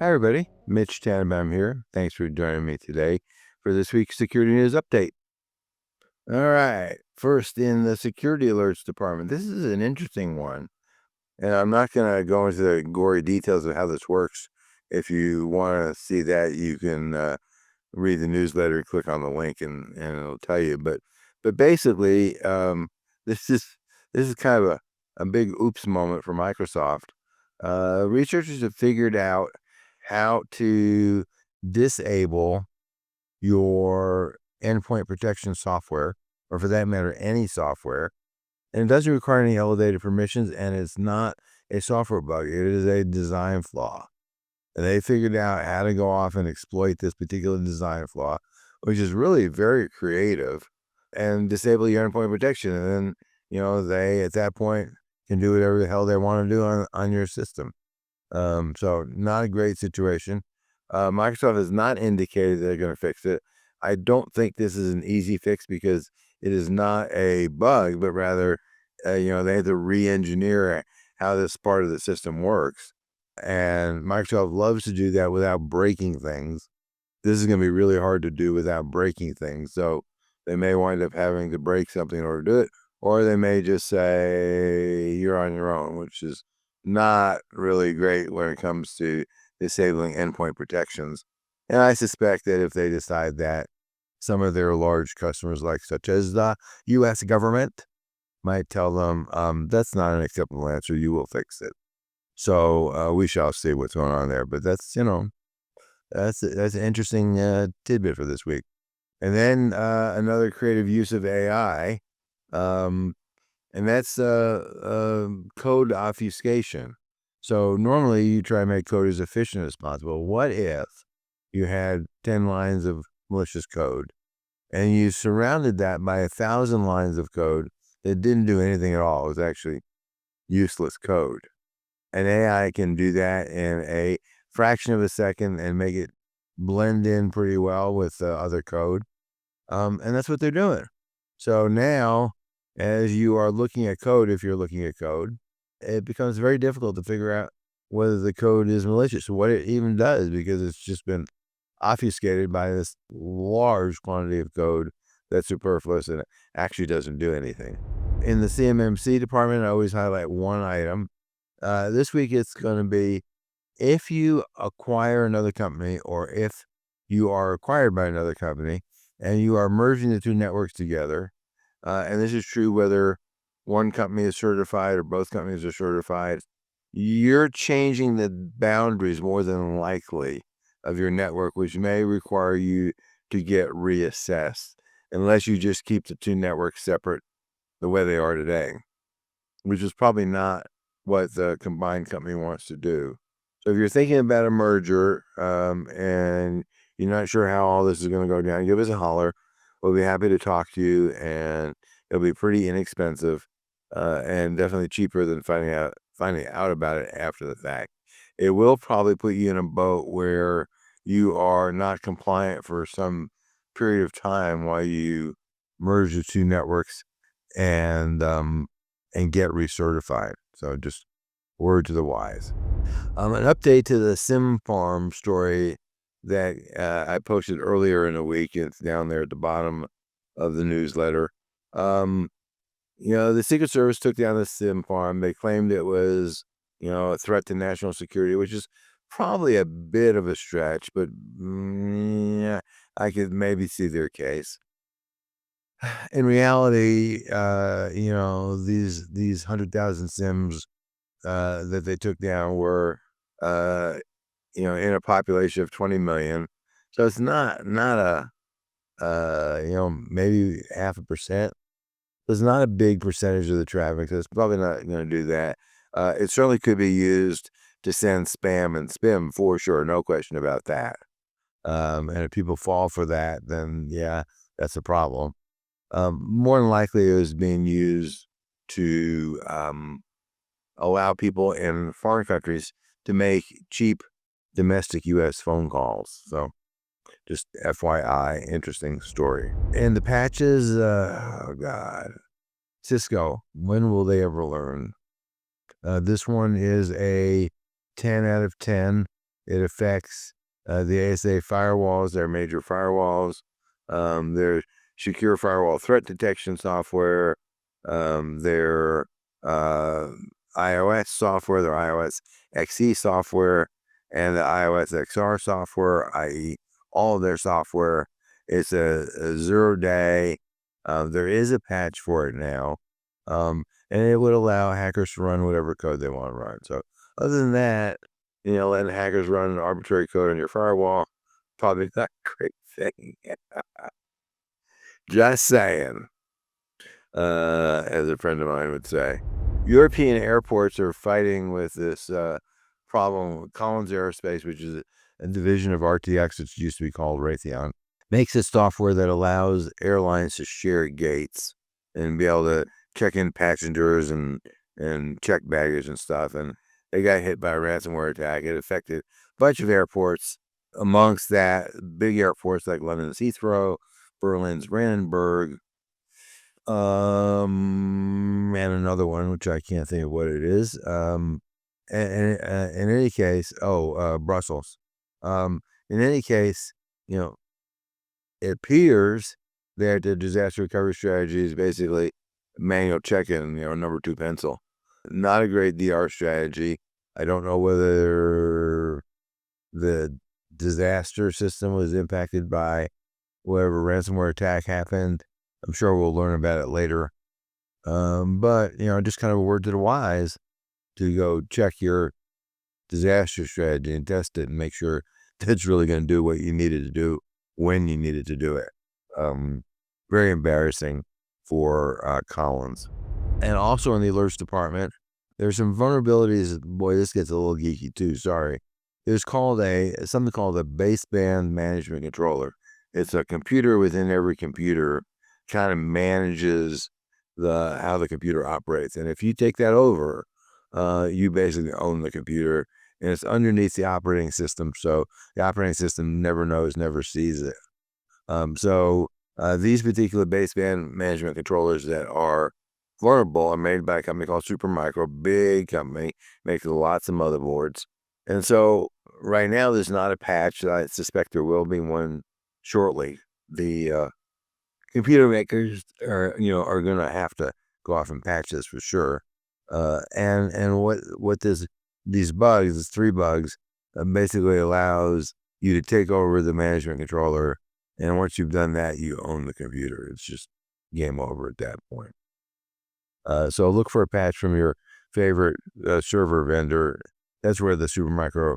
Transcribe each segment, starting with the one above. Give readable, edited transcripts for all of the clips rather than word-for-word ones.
Hi, everybody. Mitch Tanenbaum here. Thanks for joining me today for this week's Security News Update. All right. First, in the Security Alerts Department, this is an interesting one. And I'm not going to go into the gory details of how this works. If you want to see that, you can read the newsletter, click on the link, and it'll tell you. But basically, this is kind of a big oops moment for Microsoft. Researchers have figured out how to disable your endpoint protection software, or for that matter, any software. And it doesn't require any elevated permissions, and it's not a software bug. It is a design flaw. And they figured out how to go off and exploit this particular design flaw, which is really very creative, and disable your endpoint protection. And then, they, at that point, can do whatever the hell they want to do on your system. So not a great situation. Microsoft has not indicated they're going to fix it. I don't think this is an easy fix because it is not a bug, but rather, they have to re-engineer how this part of the system works. And Microsoft loves to do that without breaking things. This is going to be really hard to do without breaking things. So they may wind up having to break something in order to do it, or they may just say you're on your own, which is not really great when it comes to disabling endpoint protections. And I suspect that if they decide that, some of their large customers, such as the U.S. government, might tell them, that's not an acceptable answer. You will fix it. So we shall see what's going on there. But that's an interesting tidbit for this week. And then another creative use of AI, and that's code obfuscation. So normally you try to make code as efficient as possible. What if you had 10 lines of malicious code and you surrounded that by 1,000 lines of code that didn't do anything at all? It was actually useless code. And AI can do that in a fraction of a second and make it blend in pretty well with other code. And that's what they're doing. So now, as you are looking at code, if you're looking at code, it becomes very difficult to figure out whether the code is malicious, what it even does, because it's just been obfuscated by this large quantity of code that's superfluous and actually doesn't do anything. In the CMMC department, I always highlight one item. This week it's going to be, if you acquire another company, or if you are acquired by another company and you are merging the two networks together, and this is true whether one company is certified or both companies are certified, you're changing the boundaries more than likely of your network, which may require you to get reassessed, unless you just keep the two networks separate the way they are today, which is probably not what the combined company wants to do. So if you're thinking about a merger, and you're not sure how all this is going to go down, give us a holler. We'll be happy to talk to you, and it'll be pretty inexpensive, and definitely cheaper than finding out about it after the fact. It will probably put you in a boat where you are not compliant for some period of time while you merge the two networks and get recertified. So just word to the wise. An update to the Simfarm story that I posted earlier in the week. It's down there at the bottom of the newsletter. The Secret Service took down the Simfarm. They claimed it was, a threat to national security, which is probably a bit of a stretch, but yeah, I could maybe see their case. In reality, these 100,000 Sims that they took down were, in a population of 20 million. So it's not a, maybe 0.5%. It's not a big percentage of the traffic, so it's probably not going to do that. It certainly could be used to send spam and spam for sure, no question about that. And if people fall for that, then yeah, that's a problem. More than likely, it was being used to allow people in foreign countries to make cheap domestic U.S. phone calls. So just FYI, interesting story. And the patches, oh God, Cisco, when will they ever learn? This one is a 10 out of 10. It affects the ASA firewalls, their major firewalls, their secure firewall threat detection software, their iOS software, their iOS XE software, and the iOS XR software, i.e. all of their software. It's a 0-day. There is a patch for it now, and it would allow hackers to run whatever code they want to run. So other than that, letting hackers run arbitrary code on your firewall, probably not a great thing. Just saying, as a friend of mine would say. European airports are fighting with this problem. Collins Aerospace, which is a division of RTX, which used to be called Raytheon, makes a software that allows airlines to share gates and be able to check in passengers and check baggage and stuff. And they got hit by a ransomware attack. It affected a bunch of airports. Amongst that, big airports like London's Heathrow, Berlin's Brandenburg, and another one, which I can't think of what it is. And in any case, Brussels. In any case, it appears that the disaster recovery strategy is basically manual check-in, number 2 pencil. Not a great DR strategy. I don't know whether the disaster system was impacted by whatever ransomware attack happened. I'm sure we'll learn about it later. But, just kind of a word to the wise to go check your disaster strategy and test it and make sure that's really going to do what you needed to do when you needed to do it. Very embarrassing for Collins. And also in the alerts department, there's some vulnerabilities. Boy, this gets a little geeky too. Sorry. There's something called a baseband management controller. It's a computer within every computer, kind of manages how the computer operates. And if you take that over, you basically own the computer, and it's underneath the operating system. So the operating system never knows, never sees it. So these particular baseband management controllers that are vulnerable are made by a company called Supermicro, big company, makes lots of motherboards. And so right now there's not a patch. I suspect there will be one shortly. The computer makers are going to have to go off and patch this for sure. And what these bugs, these 3 bugs, basically allows you to take over the management controller. And once you've done that, you own the computer. It's just game over at that point. So look for a patch from your favorite server vendor. That's where the Supermicro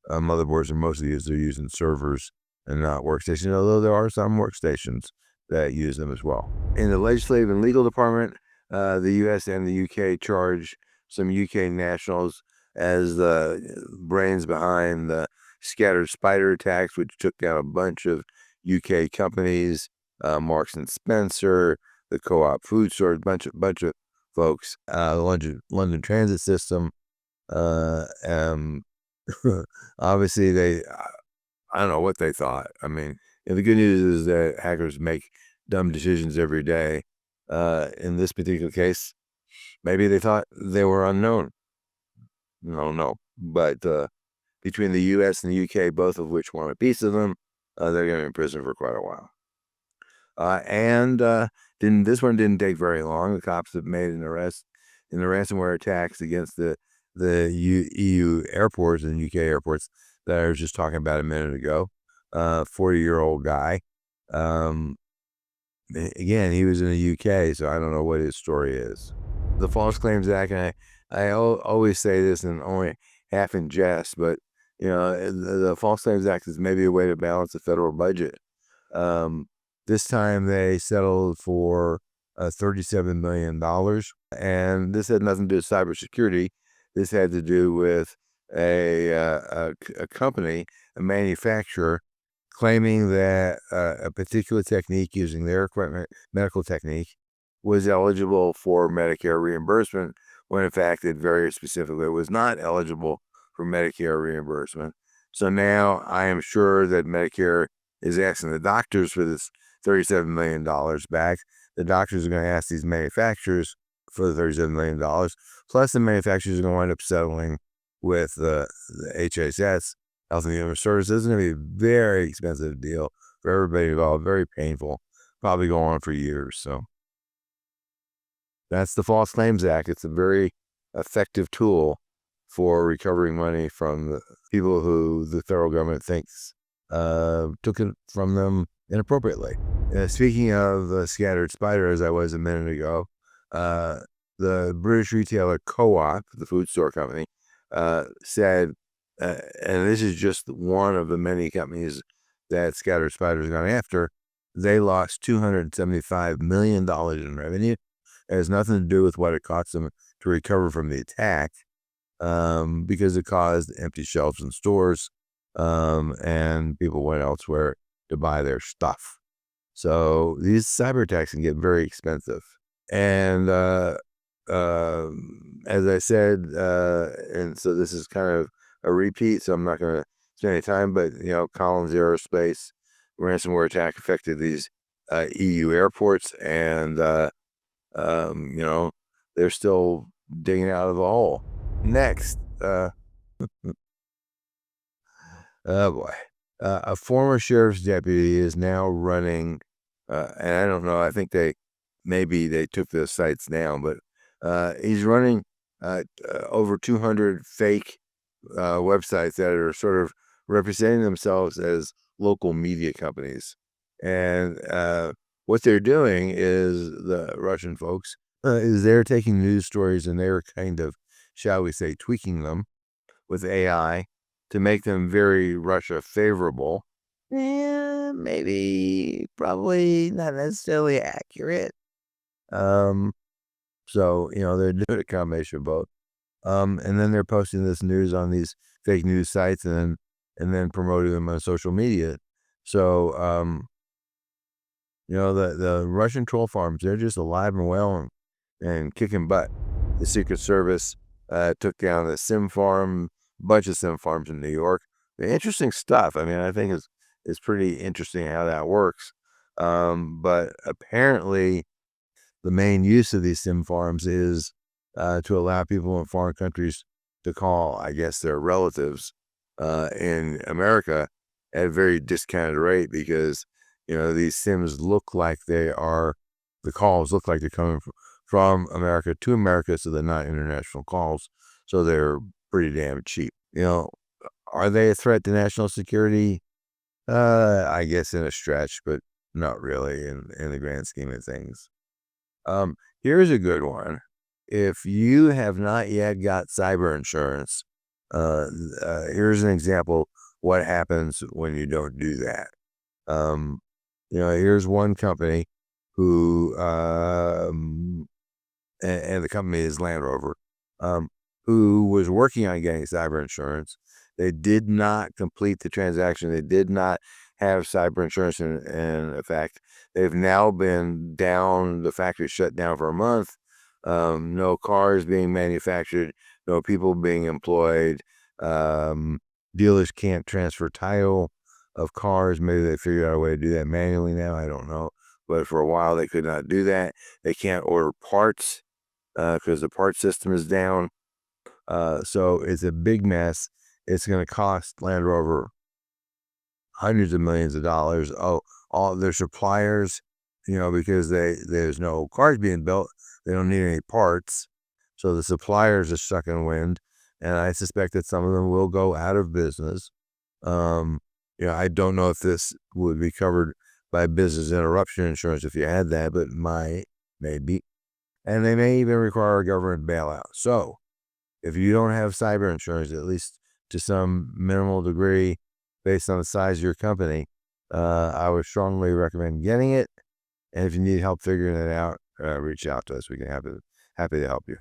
motherboards are mostly used. They're using servers and not workstations, although there are some workstations that use them as well. In the legislative and legal department, the U.S. and the U.K. charge some U.K. nationals as the brains behind the scattered spider attacks, which took down a bunch of U.K. companies, Marks and Spencer, the Co-op food store, bunch of folks, the London Transit System. Obviously, I don't know what they thought. I mean, the good news is that hackers make dumb decisions every day. In this particular case, maybe they thought they were unknown. No. But between the U.S. and the U.K., both of which want a piece of them, they're going to be in prison for quite a while. This one didn't take very long. The cops have made an arrest in the ransomware attacks against the EU airports and UK airports that I was just talking about a minute ago. 40-year-old guy. Again, he was in the UK, so I don't know what his story is. The False Claims Act, and I always say this and only half in jest, but the False Claims Act is maybe a way to balance the federal budget. This time they settled for $37 million, and this had nothing to do with cybersecurity. This had to do with a company, a manufacturer, claiming that a particular technique using their equipment, medical technique, was eligible for Medicare reimbursement, when in fact it very specifically was not eligible for Medicare reimbursement. So now I am sure that Medicare is asking the doctors for this $37 million back. The doctors are going to ask these manufacturers for the $37 million, plus the manufacturers are going to wind up settling with the HHS health and human services. This is going to be a very expensive deal for everybody involved, very painful, probably go on for years. So that's the False Claims Act. It's a very effective tool for recovering money from the people who the federal government thinks took it from them inappropriately. Speaking of scattered spiders, as I was a minute ago, the British retailer Co-op, the food store company, said, and this is just one of the many companies that Scattered Spiders gone after, they lost $275 million in revenue. It has nothing to do with what it cost them to recover from the attack, because it caused empty shelves in stores, and people went elsewhere to buy their stuff. So these cyber attacks can get very expensive. And as I said, and so this is kind of a repeat, so I'm not going to spend any time, but, Collins Aerospace ransomware attack affected these EU airports, and, they're still digging out of the hole. Next, oh boy. A former sheriff's deputy is now running, and I don't know, I think maybe they took the sites down, but he's running over 200 fake websites that are sort of representing themselves as local media companies. And what they're doing is, the Russian folks, is they're taking news stories and they're kind of, shall we say, tweaking them with AI to make them very Russia favorable. And maybe, probably not necessarily accurate. So, they're doing a combination of both. And then they're posting this news on these fake news sites and then promoting them on social media. So, the Russian troll farms, they're just alive and well and kicking butt. The Secret Service took down the Simfarm, bunch of Simfarms in New York. Interesting stuff. I mean, I think it's pretty interesting how that works. But apparently, the main use of these sim farms is to allow people in foreign countries to call, I guess, their relatives in America at a very discounted rate, because, these sims look like the calls look like they're coming from America to America, so they're not international calls. So they're pretty damn cheap. Are they a threat to national security? I guess in a stretch, but not really in the grand scheme of things. Here's a good one. If you have not yet got cyber insurance, here's an example what happens when you don't do that. Here's one company who, and the company is Land Rover, who was working on getting cyber insurance. They did not complete the transaction. They did not have cyber insurance in effect. They've now been down, the factory shut down for a month. No cars being manufactured, no people being employed. Dealers can't transfer title of cars. Maybe they figured out a way to do that manually now. I don't know. But for a while, they could not do that. They can't order parts because the part system is down. So it's a big mess. It's going to cost Land Rover hundreds of millions of dollars. Oh, all their suppliers, because there's no cars being built, they don't need any parts. So the suppliers are stuck in wind, and I suspect that some of them will go out of business. I don't know if this would be covered by business interruption insurance if you had that, but maybe. And they may even require a government bailout. So if you don't have cyber insurance, at least to some minimal degree, based on the size of your company, I would strongly recommend getting it. And if you need help figuring it out, reach out to us. We can happy to help you.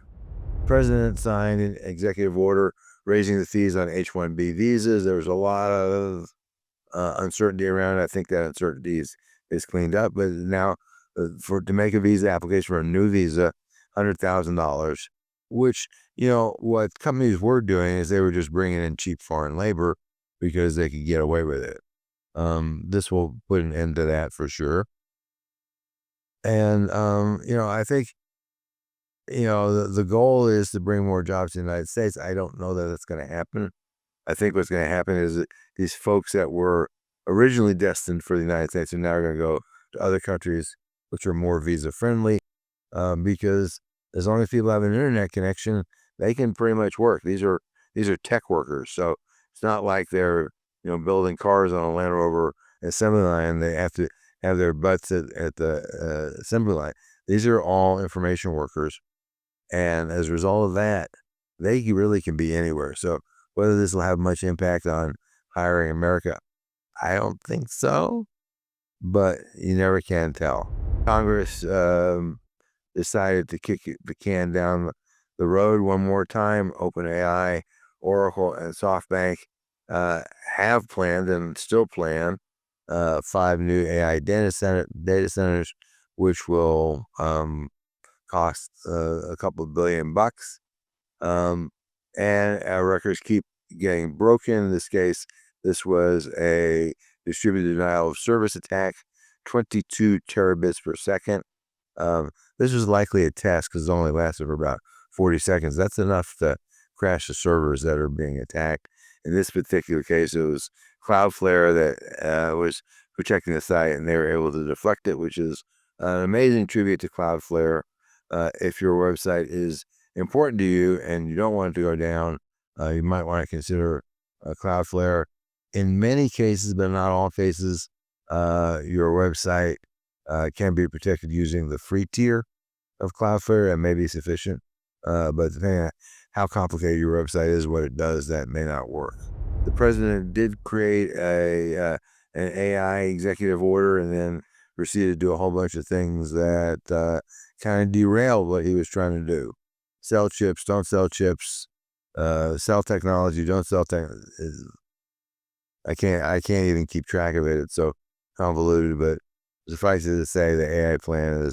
President signed an executive order raising the fees on H-1B visas. There was a lot of uncertainty around it. I think that uncertainty is cleaned up. But now, to make a visa application for a new visa, $100,000, which, what companies were doing is they were just bringing in cheap foreign labor because they could get away with it. This will put an end to that for sure. And, I think, the goal is to bring more jobs to the United States. I don't know that it's going to happen. I think what's going to happen is that these folks that were originally destined for the United States are now going to go to other countries which are more visa friendly, because as long as people have an internet connection, they can pretty much work. These are tech workers, so it's not like they're building cars on a Land Rover assembly line. They have to have their butts at the assembly line. These are all information workers, and as a result of that, they really can be anywhere. So whether this will have much impact on hiring America, I don't think so, but you never can tell. Congress decided to kick the can down the road one more time. OpenAI, Oracle, and SoftBank have planned and still plan 5 new AI data centers, which will cost a couple of $billion. And our records keep getting broken. In this case, this was a distributed denial of service attack, 22 terabits per second. This was likely a test because it only lasted for about 40 seconds. That's enough to crash the servers that are being attacked. In this particular case, it was Cloudflare that was protecting the site, and they were able to deflect it, which is an amazing tribute to Cloudflare. If your website is important to you and you don't want it to go down, you might want to consider Cloudflare. In many cases, but not all cases, your website can be protected using the free tier of Cloudflare, and may be sufficient. But depending on how complicated your website is, what it does, that may not work. The president did create an AI executive order, and then proceeded to do a whole bunch of things that kind of derailed what he was trying to do. Sell chips, don't sell chips. Sell technology, don't sell technology. I can't even keep track of it. It's so convoluted, but suffice it to say, the AI plan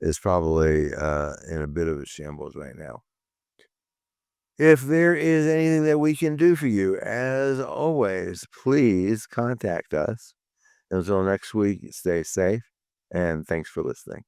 is probably in a bit of a shambles right now. If there is anything that we can do for you, as always, please contact us. Until next week, stay safe, and thanks for listening.